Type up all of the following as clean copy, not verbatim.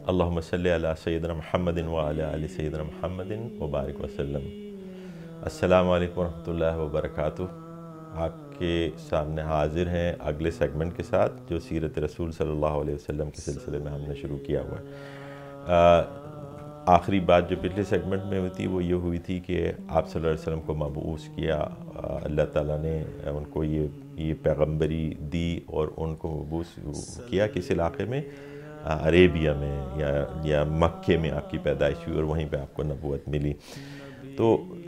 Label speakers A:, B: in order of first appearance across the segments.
A: اللہم صلی علی سیدنا محمد وعلی آل سیدنا محمد وبارک وسلم۔ السلام علیکم ورحمۃ اللہ وبرکاتہ۔ آپ کے سامنے حاضر ہیں اگلے سیگمنٹ کے ساتھ جو سیرت رسول صلی اللہ علیہ وسلم کے سلسلے میں ہم نے شروع کیا ہوا ہے۔ آخری بات جو پچھلے سیگمنٹ میں ہوئی تھی وہ یہ ہوئی تھی کہ آپ صلی اللہ علیہ وسلم کو مبعوث کیا، اللہ تعالیٰ نے ان کو یہ پیغمبری دی اور ان کو مبعوث کیا کس علاقے میں؟ عربیہ میں یا مکے میں آپ کی پیدائش ہوئی اور وہیں پہ آپ کو نبوت ملی۔ تو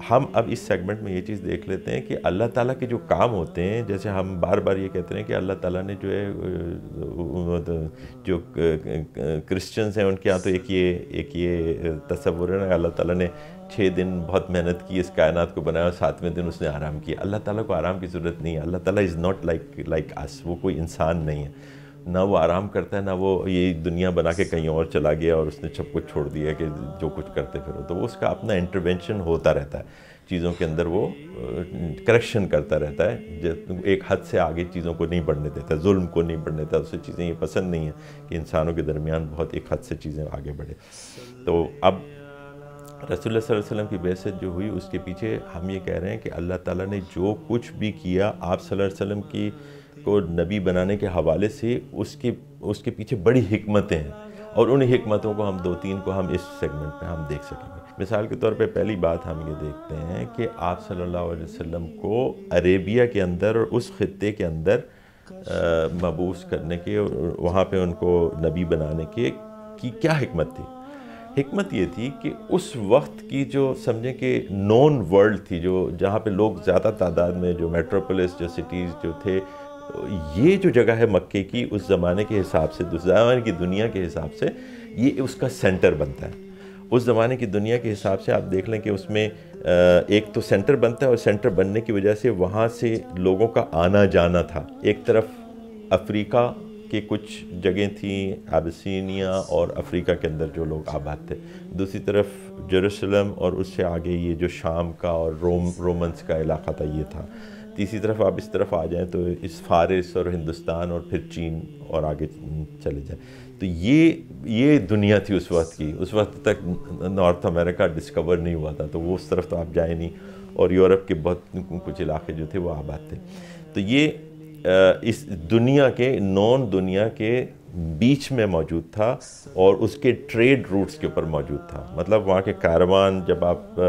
A: ہم اب اس سیگمنٹ میں یہ چیز دیکھ لیتے ہیں کہ اللہ تعالیٰ کے جو کام ہوتے ہیں، جیسے ہم بار بار یہ کہتے ہیں کہ اللہ تعالیٰ نے جو ہے جو کرسچنز ہیں ان کے یہاں تو ایک یہ تصور ہے نا، اللہ تعالیٰ نے 6 دن بہت محنت کی اس کائنات کو بنایا اور 7ویں دن اس نے آرام کیا۔ اللہ تعالیٰ کو آرام کی ضرورت نہیں ہے۔ اللہ تعالیٰ از ناٹ لائک اس، وہ کوئی انسان نہیں ہے، نہ وہ آرام کرتا ہے، نہ وہ یہ دنیا بنا کے کہیں اور چلا گیا اور اس نے سب کچھ چھوڑ دیا کہ جو کچھ کرتے پھرو۔ تو وہ اس کا اپنا انٹرونشن ہوتا رہتا ہے چیزوں کے اندر، وہ کریکشن کرتا رہتا ہے، ایک حد سے آگے چیزوں کو نہیں بڑھنے دیتا، ظلم کو نہیں بڑھنے دیتا۔ اسے چیزیں یہ پسند نہیں ہیں کہ انسانوں کے درمیان بہت ایک حد سے چیزیں آگے بڑھے۔ تو اب رسول اللہ صلی اللہ علیہ وسلم کی بعثت جو ہوئی اس کے پیچھے ہم یہ کہہ رہے ہیں کہ اللہ تعالیٰ نے جو کچھ بھی کیا آپ صلی اللہ علیہ وسلم کی کو نبی بنانے کے حوالے سے اس کے پیچھے بڑی حکمتیں ہیں، اور ان حکمتوں کو ہم 2-3 کو ہم اس سیگمنٹ میں ہم دیکھ سکیں گے۔ مثال کے طور پہ پہلی بات ہم یہ دیکھتے ہیں کہ آپ صلی اللہ علیہ وسلم کو عربیہ کے اندر اور اس خطے کے اندر مبعوث کرنے کے، وہاں پہ ان کو نبی بنانے کی کیا حکمت تھی؟ حکمت یہ تھی کہ اس وقت کی جو سمجھیں کہ نون ورلڈ تھی، جو جہاں پہ لوگ زیادہ تعداد میں، جو میٹروپولس جو سٹیز جو تھے، یہ جو جگہ ہے مکے کی اس زمانے کے حساب سے، اس زمانے کی دنیا کے حساب سے یہ اس کا سینٹر بنتا ہے۔ اس زمانے کی دنیا کے حساب سے آپ دیکھ لیں کہ اس میں ایک تو سینٹر بنتا ہے، اور سینٹر بننے کی وجہ سے وہاں سے لوگوں کا آنا جانا تھا۔ ایک طرف افریقہ کے کچھ جگہیں تھیں، ابسینیا اور افریقہ کے اندر جو لوگ آباد تھے، دوسری طرف جیروسلم، اور اس سے آگے یہ جو شام کا اور رومنس کا علاقہ تھا یہ تھا، تیسری طرف آپ اس طرف آ جائیں تو اس فارس اور ہندوستان اور پھر چین اور آگے چلے جائیں تو یہ دنیا تھی اس وقت کی۔ اس وقت تک نارتھ امریکہ ڈسکور نہیں ہوا تھا، تو وہ اس طرف تو آپ جائیں نہیں، اور یورپ کے بہت کچھ علاقے جو تھے وہ آباد تھے۔ تو یہ اس دنیا کے نون دنیا کے بیچ میں موجود تھا، اور اس کے ٹریڈ روٹس کے اوپر موجود تھا۔ مطلب وہاں کے کاروان جب آپ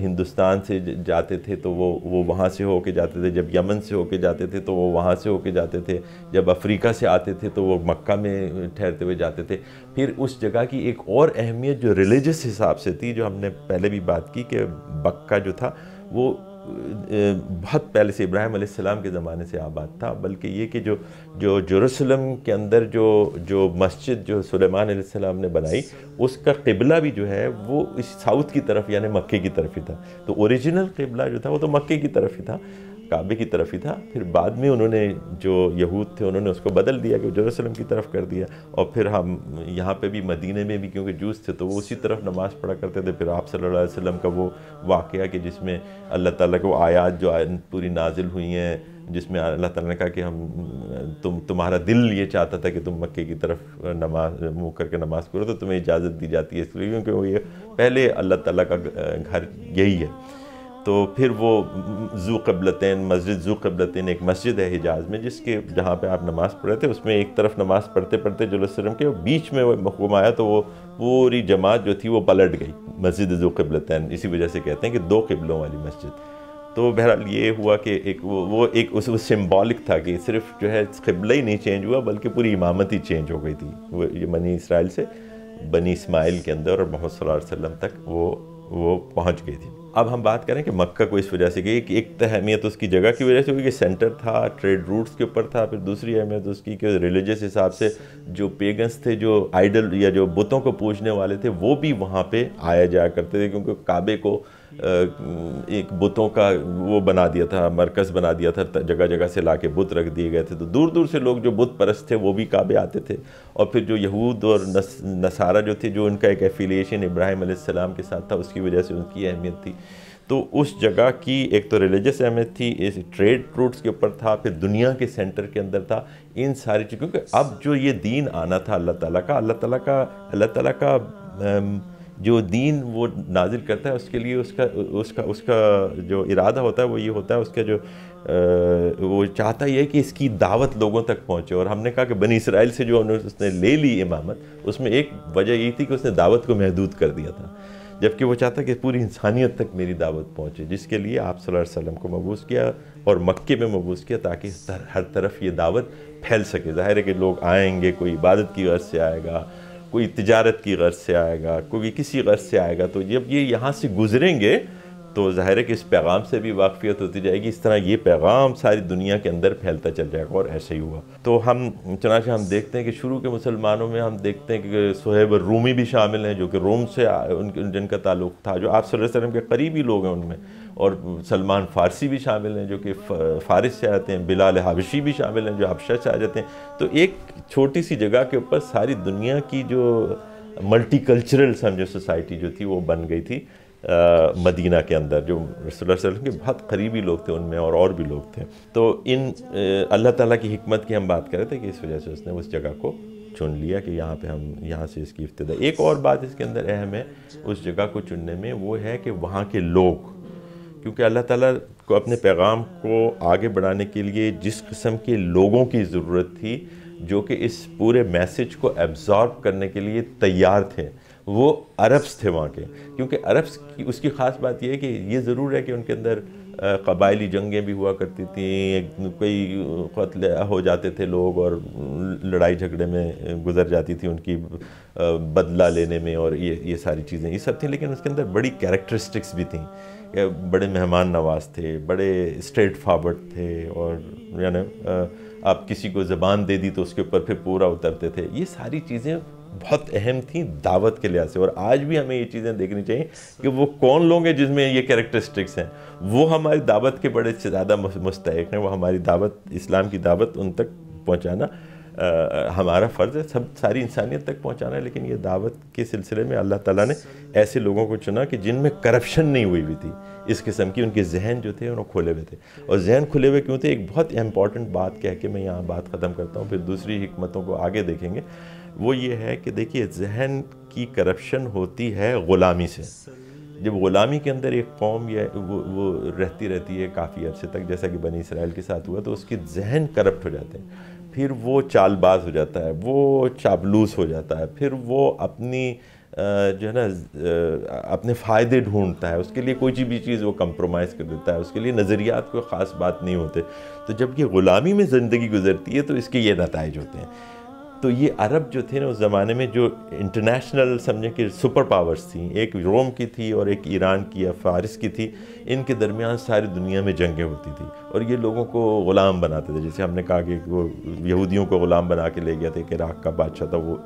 A: ہندوستان سے جاتے تھے تو وہ وہاں سے ہو کے جاتے تھے، جب یمن سے ہو کے جاتے تھے تو وہ وہاں سے ہو کے جاتے تھے، جب افریقہ سے آتے تھے تو وہ مکہ میں ٹھہرتے ہوئے جاتے تھے۔ پھر اس جگہ کی ایک اور اہمیت جو ریلیجس حساب سے تھی، جو ہم نے پہلے بھی بات کی کہ بکہ جو تھا وہ بہت پہلے سے ابراہیم علیہ السلام کے زمانے سے آباد تھا، بلکہ یہ کہ جو جیروسلم کے اندر جو مسجد جو سلیمان علیہ السلام نے بنائی، اس کا قبلہ بھی جو ہے وہ اس ساؤتھ کی طرف یعنی مکے کی طرف ہی تھا۔ تو اوریجنل قبلہ جو تھا وہ تو مکے کی طرف ہی تھا، کعبے کی طرف ہی تھا۔ پھر بعد میں انہوں نے جو یہود تھے انہوں نے اس کو بدل دیا کہ جیروسلم کی طرف کر دیا، اور پھر ہم یہاں پہ بھی مدینے میں بھی کیونکہ جوز تھے تو وہ اسی طرف نماز پڑھا کرتے تھے۔ پھر آپ صلی اللہ علیہ وسلم کا وہ واقعہ کہ جس میں اللہ تعالیٰ کو آیات جو پوری نازل ہوئی ہیں، جس میں اللہ تعالیٰ نے کہا کہ تمہارا دل یہ چاہتا تھا کہ تم مکے کی طرف نماز منہ کر کے نماز کرو، تو تمہیں اجازت دی جاتی ہے اس لیے کیونکہ وہ یہ پہلے اللہ تعالیٰ کا گھر یہی ہے۔ تو پھر وہ ذو قبلتین، مسجد ذو قبلتین ایک مسجد ہے حجاز میں، جہاں پہ آپ نماز پڑھ رہے تھے، اس میں ایک طرف نماز پڑھتے پڑھتے جو وسلم کے بیچ میں وہ حکم آیا تو وہ پوری جماعت جو تھی وہ پلٹ گئی، مسجد ذو قبلتین، اسی وجہ سے کہتے ہیں کہ 2 قبلوں والی مسجد۔ تو بہرحال یہ ہوا کہ ایک سمبولک تھا کہ صرف جو ہے قبلہ ہی نہیں چینج ہوا بلکہ پوری امامت ہی چینج ہو گئی تھی، وہ یہ بنی اسرائیل سے بنی اسماعیل کے اندر اور محمد صلی اللہ علیہ وسلم تک وہ پہنچ گئی تھی۔ اب ہم بات کریں کہ مکہ کو اس وجہ سے کہ ایک اہمیت اس کی جگہ کی وجہ سے ہوئی کہ سینٹر تھا، ٹریڈ روٹس کے اوپر تھا۔ پھر دوسری اہمیت اس کی کہ ریلیجس حساب سے جو پیگنس تھے، جو آئیڈل یا جو بتوں کو پوجنے والے تھے، وہ بھی وہاں پہ آیا جایا کرتے تھے، کیونکہ کعبے کو ایک بتوں کا وہ بنا دیا تھا، مرکز بنا دیا تھا، جگہ جگہ سے لا کے بت رکھ دیے گئے تھے، تو دور دور سے لوگ جو بت پرست تھے وہ بھی کعبے آتے تھے۔ اور پھر جو یہود اور نصارہ جو تھے، جو ان کا ایک ایفیلیشن ابراہیم علیہ السلام کے ساتھ تھا، اس کی وجہ سے ان کی اہمیت تھی۔ تو اس جگہ کی ایک تو ریلیجس اہمیت تھی، اس ٹریڈ روٹس کے اوپر تھا، پھر دنیا کے سینٹر کے اندر تھا، ان ساری چیزوں کیونکہ اب جو یہ دین آنا تھا اللہ تعالیٰ کا جو دین وہ نازل کرتا ہے، اس کے لیے اس کا جو ارادہ ہوتا ہے وہ یہ ہوتا ہے، اس کا جو وہ چاہتا یہ ہے کہ اس کی دعوت لوگوں تک پہنچے. اور ہم نے کہا کہ بنی اسرائیل سے جو اس نے لے لی امامت، اس میں ایک وجہ یہ تھی کہ اس نے دعوت کو محدود کر دیا تھا، جبکہ وہ چاہتا کہ پوری انسانیت تک میری دعوت پہنچے، جس کے لیے آپ صلی اللہ علیہ وسلم کو مبعوث کیا اور مکے میں مبعوث کیا تاکہ ہر طرف یہ دعوت پھیل سکے. ظاہر ہے کہ لوگ آئیں گے، کوئی عبادت کی غرض سے آئے گا، کوئی تجارت کی غرض سے آئے گا، کوئی کسی غرض سے آئے گا، تو جب یہ یہاں سے گزریں گے تو ظاہر ہے کہ اس پیغام سے بھی واقفیت ہوتی جائے گی، اس طرح یہ پیغام ساری دنیا کے اندر پھیلتا چل جائے گا. اور ایسے ہی ہوا. تو چنانچہ ہم دیکھتے ہیں کہ شروع کے مسلمانوں میں ہم دیکھتے ہیں کہ صہیب الرومی بھی شامل ہیں، جو کہ روم سے جن کا تعلق تھا، جو آپ صلی اللہ علیہ وسلم کے قریبی لوگ ہیں ان میں، اور سلمان فارسی بھی شامل ہیں جو کہ فارس سے آتے ہیں، بلال حبشی بھی شامل ہیں جو حبشہ سے آ جاتے ہیں. تو ایک چھوٹی سی جگہ کے اوپر ساری دنیا کی جو ملٹی کلچرل سمجھو سوسائٹی جو تھی وہ بن گئی تھی مدینہ کے اندر، جو رسول اللہ صلی اللہ علیہ وسلم کے بہت قریبی لوگ تھے ان میں، اور بھی لوگ تھے. تو اللہ تعالیٰ کی حکمت کی ہم بات کر رہے تھے کہ اس وجہ سے اس نے اس جگہ کو چن لیا کہ یہاں پہ ہم یہاں سے اس کی ابتدا. ایک اور بات اس کے اندر اہم ہے اس جگہ کو چننے میں، وہ ہے کہ وہاں کے لوگ، کیونکہ اللہ تعالیٰ کو اپنے پیغام کو آگے بڑھانے کے لیے جس قسم کے لوگوں کی ضرورت تھی جو کہ اس پورے میسیج کو ایبزارب کرنے کے لیے تیار تھے، وہ عربس تھے وہاں کے. کیونکہ عربس کی اس کی خاص بات یہ ہے کہ یہ ضرور ہے کہ ان کے اندر قبائلی جنگیں بھی ہوا کرتی تھیں، کئی قتل ہو جاتے تھے لوگ اور لڑائی جھگڑے میں گزر جاتی تھی ان کی بدلہ لینے میں، اور یہ ساری چیزیں یہ سب تھیں. لیکن اس کے اندر بڑی کیریکٹرسٹکس بھی تھیں، بڑے مہمان نواز تھے، بڑے اسٹریٹ فارورڈ تھے، اور یعنی آپ کسی کو زبان دے دی تو اس کے اوپر پھر پورا اترتے تھے. یہ ساری چیزیں بہت اہم تھیں دعوت کے لحاظ سے. اور آج بھی ہمیں یہ چیزیں دیکھنی چاہیے کہ وہ کون لوگ ہیں جس میں یہ کیریکٹرسٹکس ہیں، وہ ہماری دعوت کے بڑے زیادہ مستحق ہیں. وہ ہماری دعوت، اسلام کی دعوت ان تک پہنچانا ہمارا فرض ہے، ساری انسانیت تک پہنچانا ہے. لیکن یہ دعوت کے سلسلے میں اللہ تعالیٰ نے ایسے لوگوں کو چنا کہ جن میں کرپشن نہیں ہوئی تھی اس قسم کی، ان کے ذہن جو تھے انہوں کھولے ہوئے تھے. اور ذہن کھلے ہوئے کیوں تھے؟ ایک بہت امپورٹنٹ بات کہہ کے میں یہاں بات ختم کرتا ہوں، پھر دوسری حکمتوں کو آگے دیکھیں گے. وہ یہ ہے کہ دیکھیے ذہن کی کرپشن ہوتی ہے غلامی سے. جب غلامی کے اندر ایک قوم وہ رہتی ہے کافی عرصے تک، جیسا کہ بنی اسرائیل کے ساتھ ہوا، تو اس کے ذہن کرپٹ ہو جاتے ہیں، پھر وہ چال باز ہو جاتا ہے، وہ چاپلوس ہو جاتا ہے، پھر وہ اپنی جو ہے نا اپنے فائدے ڈھونڈتا ہے، اس کے لیے کوئی بھی چیز وہ کمپرومائز کر دیتا ہے، اس کے لیے نظریات کوئی خاص بات نہیں ہوتے. تو جب یہ غلامی میں زندگی گزرتی ہے تو اس کے یہ نتائج ہوتے ہیں. تو یہ عرب جو تھے نا اس زمانے میں، جو انٹرنیشنل سمجھیں کہ سپر پاورز تھیں، ایک روم کی تھی اور ایک ایران کی یا فارس کی تھی، ان کے درمیان ساری دنیا میں جنگیں ہوتی تھی اور یہ لوگوں کو غلام بناتے تھے. جیسے ہم نے کہا کہ وہ یہودیوں کو غلام بنا کے لے گیا تھا، کہ عراق کا بادشاہ تھا وہ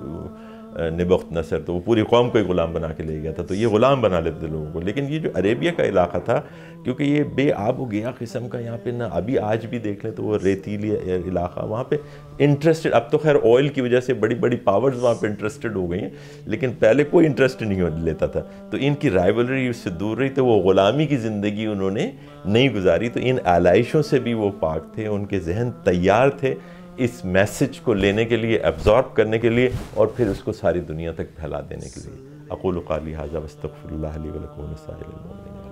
A: نبوخت نصر، تو وہ پوری قوم کو ہی غلام بنا کے لے گیا تھا. تو یہ غلام بنا لیتے تھے لوگوں کو. لیکن یہ جو عربیہ کا علاقہ تھا، کیونکہ یہ بے آب و گیا قسم کا، یہاں پہ نہ ابھی آج بھی دیکھ لیں تو وہ ریتیلی علاقہ، وہاں پہ انٹرسٹڈ، اب تو خیر آئل کی وجہ سے بڑی بڑی پاورز وہاں پہ انٹرسٹڈ ہو گئی ہیں، لیکن پہلے کوئی انٹرسٹ نہیں لیتا تھا. تو ان کی رائیولری اس سے دور رہی، تو وہ غلامی کی زندگی انہوں نے نہیں گزاری. تو ان آلائشوں سے بھی وہ پاک تھے، ان کے ذہن تیار تھے اس میسج کو لینے کے لیے، ایبزارب کرنے کے لیے، اور پھر اس کو ساری دنیا تک پھیلا دینے کے لیے. اقول قولی ھذا واستغفر اللہ لی ولکم ولسائر المؤمنین.